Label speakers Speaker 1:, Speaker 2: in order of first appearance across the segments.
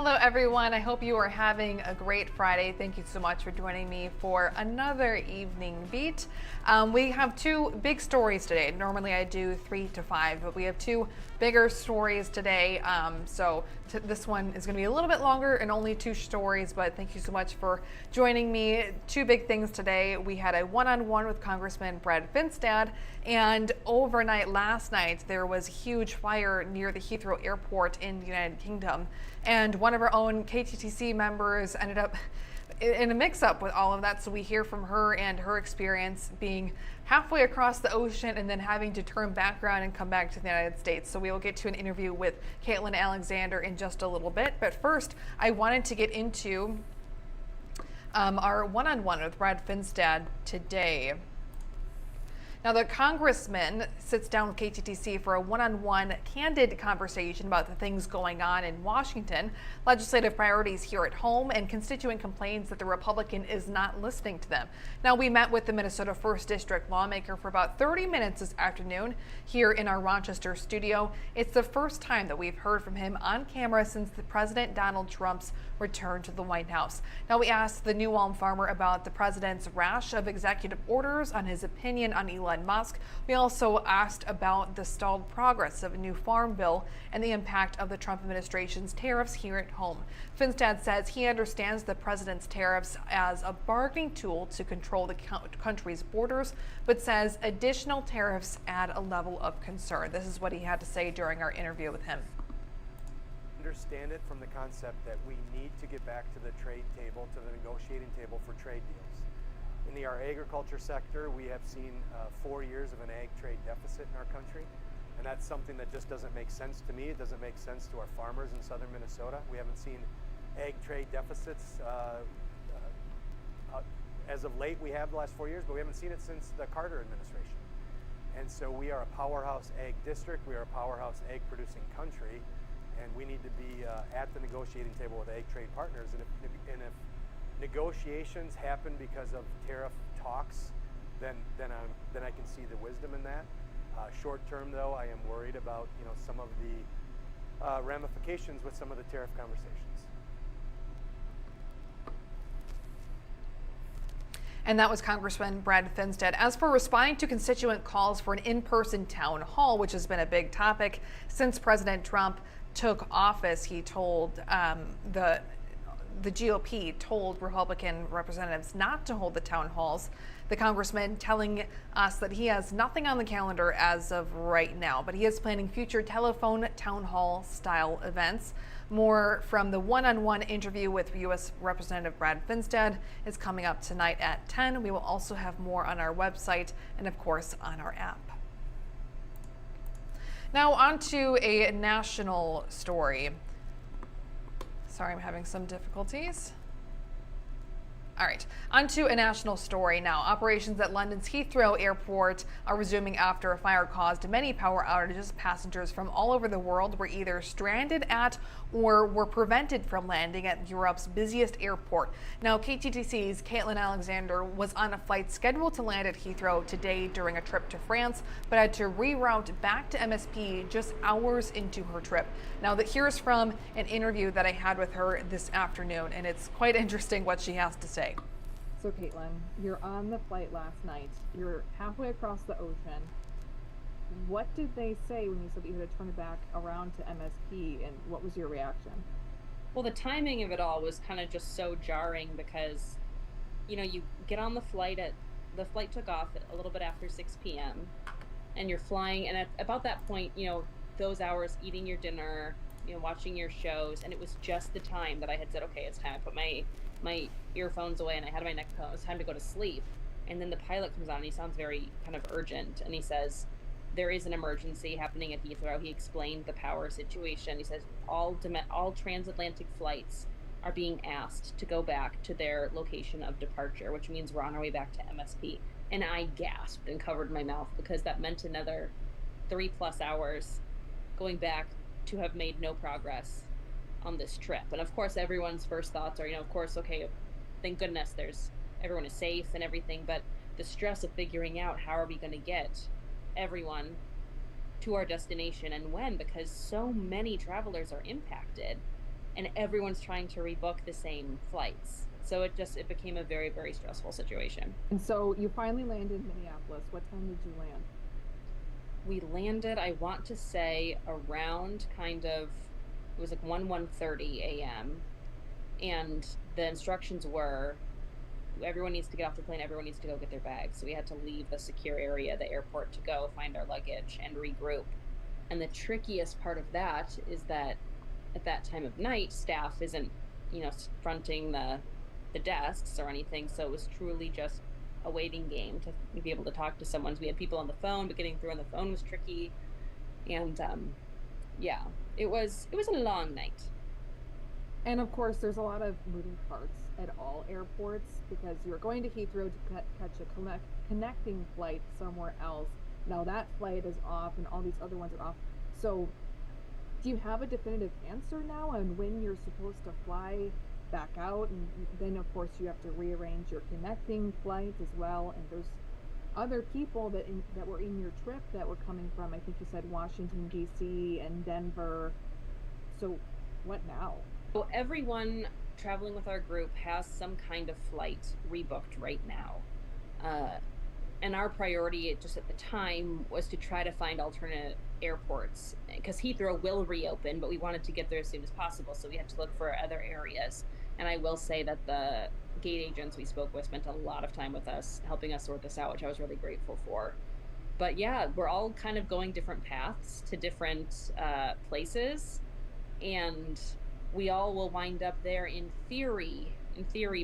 Speaker 1: Hello, everyone. I hope you are having a great Friday. Thank you so much for joining me for another evening beat. We have two big stories today. Normally I do 3 to 5, but we have two bigger stories today. This one is going to be a little bit longer and only two stories, but thank you so much for joining me. Two big things today. We had a one-on-one with Congressman Brad Finstad, and overnight last night there was a huge fire near the Heathrow Airport in the United Kingdom. And one of our own KTTC members ended up in a mix-up with all of that. So we hear from her and her experience being halfway across the ocean and then having to turn back around and come back to the United States. So we will get to an interview with Caitlin Alexander in just a little bit. But first, I wanted to get into our one-on-one with Brad Finstad today. Now, the Congressman sits down with KTTC for a one-on-one candid conversation about the things going on in Washington, legislative priorities here at home, and constituent complaints that the Republican is not listening to them. Now, we met with the Minnesota 1st District lawmaker for about 30 minutes this afternoon here in our Rochester studio. It's the first time that we've heard from him on camera since the President Donald Trump's return to the White House. Now, we asked the New Ulm farmer about the president's rash of executive orders, on his opinion on Elon Musk. We also asked about the stalled progress of a new farm bill and the impact of the Trump administration's tariffs here at home. Finstad says he understands the president's tariffs as a bargaining tool to control the country's borders, but says additional tariffs add a level of concern. This is what he had to say during our interview with him.
Speaker 2: Understand it from the concept that we need to get back to the trade table, to the negotiating table for trade deals. In our agriculture sector, we have seen 4 years of an ag trade deficit in our country, and that's something that just doesn't make sense to me. It doesn't make sense to our farmers in southern Minnesota. We haven't seen ag trade deficits as of late. We have the last 4 years, but we haven't seen it since the Carter administration. And so we are a powerhouse ag district. We are a powerhouse ag producing country, and we need to be at the negotiating table with ag trade partners. And if negotiations happen because of tariff talks, then I can see the wisdom in that. Short term, though, I am worried about some of the ramifications with some of the tariff conversations.
Speaker 1: And that was Congressman Brad Finstad. As for responding to constituent calls for an in-person town hall, which has been a big topic since President Trump took office, he told the GOP told Republican representatives not to hold the town halls. The congressman telling us that he has nothing on the calendar as of right now, but he is planning future telephone town hall style events. More from the one-on-one interview with U.S. Representative Brad Finstad is coming up tonight at 10. We will also have more on our website and, of course, on our app. Now on to a national story. Sorry, I'm having some difficulties. All right, on to a national story now. Operations at London's Heathrow Airport are resuming after a fire caused many power outages. Passengers from all over the world were either stranded at or were prevented from landing at Europe's busiest airport. Now, KTTC's Caitlin Alexander was on a flight scheduled to land at Heathrow today during a trip to France, but had to reroute back to MSP just hours into her trip. Now, here's from an interview that I had with her this afternoon, and it's quite interesting what she has to say.
Speaker 3: So Caitlin, you're on the flight last night. You're halfway across the ocean. What did they say when you said that you had to turn it back around to MSP, and what was your reaction?
Speaker 4: Well, the timing of it all was kind of just so jarring because, you get on the flight the flight took off a little bit after 6 p.m. and you're flying, and at about that point, those hours eating your dinner, watching your shows, and it was just the time that I had said, okay, it's time. I put my earphones away and I had my neck pillow. It's time to go to sleep. And then the pilot comes on and he sounds very kind of urgent, and he says, there is an emergency happening at Heathrow. He explained the power situation. He says all transatlantic flights are being asked to go back to their location of departure, which means we're on our way back to MSP. And I gasped and covered my mouth because that meant another 3+ hours going back to have made no progress on this trip. And of course, everyone's first thoughts are, of course, okay, thank goodness everyone is safe and everything, but the stress of figuring out how are we going to get everyone to our destination and when, because so many travelers are impacted. and everyone's trying to rebook the same flights. So it became a very, very stressful situation.
Speaker 3: And so you finally landed in Minneapolis. What time did you land?
Speaker 4: We landed, I want to say, around it was like 1:30 a.m. And the instructions were, everyone needs to get off the plane, everyone needs to go get their bags. So we had to leave the secure area, the airport, to go find our luggage and regroup. And the trickiest part of that is that at that time of night, staff isn't, fronting the desks or anything. So it was truly just a waiting game to be able to talk to someone. So we had people on the phone, but getting through on the phone was tricky. And yeah, it was a long night.
Speaker 3: And of course, there's a lot of moving parts at all airports because you're going to Heathrow to catch a connecting flight somewhere else. Now that flight is off and all these other ones are off. So do you have a definitive answer now on when you're supposed to fly back out? And then of course you have to rearrange your connecting flight as well. And there's other people that were in your trip that were coming from, I think you said Washington, D.C. and Denver. So what now?
Speaker 4: Well, everyone traveling with our group has some kind of flight rebooked right now. And our priority just at the time was to try to find alternate airports because Heathrow will reopen, but we wanted to get there as soon as possible. So we had to look for other areas. And I will say that the gate agents we spoke with spent a lot of time with us, helping us sort this out, which I was really grateful for. But yeah, we're all kind of going different paths to different places. And we all will wind up there in theory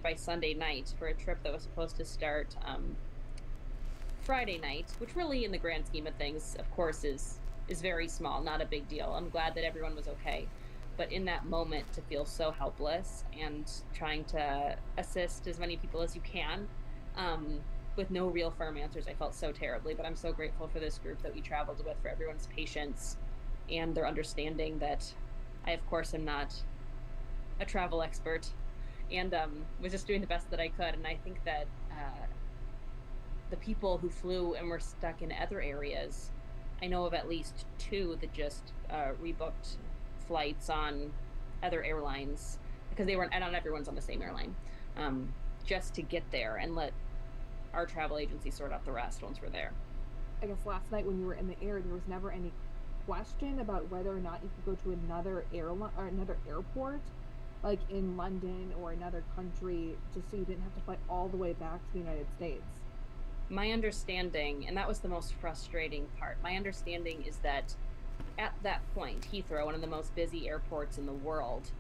Speaker 4: by Sunday night for a trip that was supposed to start Friday night, which really in the grand scheme of things, of course, is very small, not a big deal. I'm glad that everyone was okay. But in that moment, to feel so helpless and trying to assist as many people as you can with no real firm answers, I felt so terribly. But I'm so grateful for this group that we traveled with, for everyone's patience and their understanding that I, of course, am not a travel expert and was just doing the best that I could. And I think that the people who flew and were stuck in other areas, I know of at least 2 that just rebooked flights on other airlines because they weren't, and not everyone's on the same airline, just to get there and let our travel agency sort out the rest once we're there.
Speaker 3: I guess last night when you were in the air, there was never any question about whether or not you could go to another airline or another airport, like in London or another country, just so you didn't have to fly all the way back to the United States.
Speaker 4: My understanding, and that was the most frustrating part, my understanding is that at that point, Heathrow, one of the most busy airports in the world,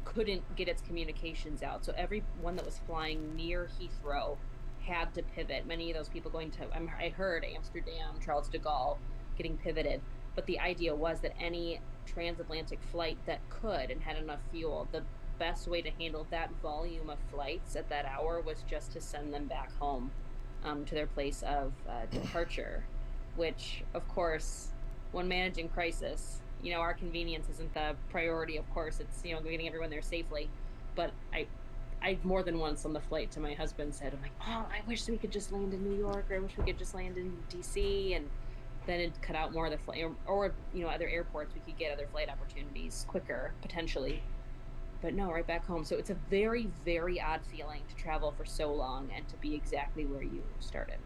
Speaker 4: couldn't get its communications out. So everyone that was flying near Heathrow had to pivot. Many of those people going to, I heard Amsterdam, Charles de Gaulle getting pivoted. But the idea was that any transatlantic flight that could and had enough fuel, the best way to handle that volume of flights at that hour was just to send them back home to their place of departure, which, of course, when managing crisis, our convenience isn't the priority, of course. It's, getting everyone there safely. But I more than once on the flight to my husband said, I'm like, oh, I wish we could just land in New York, or I wish we could just land in DC, and then it'd cut out more of the flight, or other airports, we could get other flight opportunities quicker, potentially. But no, right back home. So it's a very, very odd feeling to travel for so long and to be exactly where you started.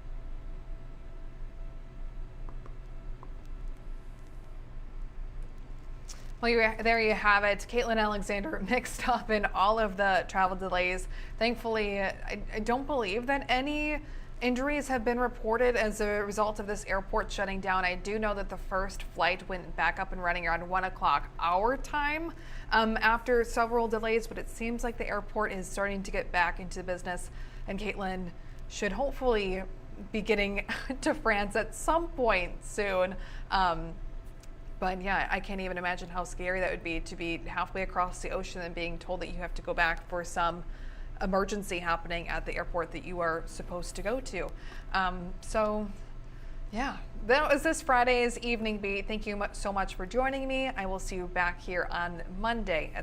Speaker 1: Well, there you have it. Caitlin Alexander mixed up in all of the travel delays. Thankfully, I don't believe that any injuries have been reported as a result of this airport shutting down. I do know that the first flight went back up and running around 1 o'clock our time after several delays, but it seems like the airport is starting to get back into business, and Caitlin should hopefully be getting to France at some point soon. But yeah, I can't even imagine how scary that would be to be halfway across the ocean and being told that you have to go back for some emergency happening at the airport that you are supposed to go to. So yeah, that was this Friday's Evening Beat. Thank you so much for joining me. I will see you back here on Monday at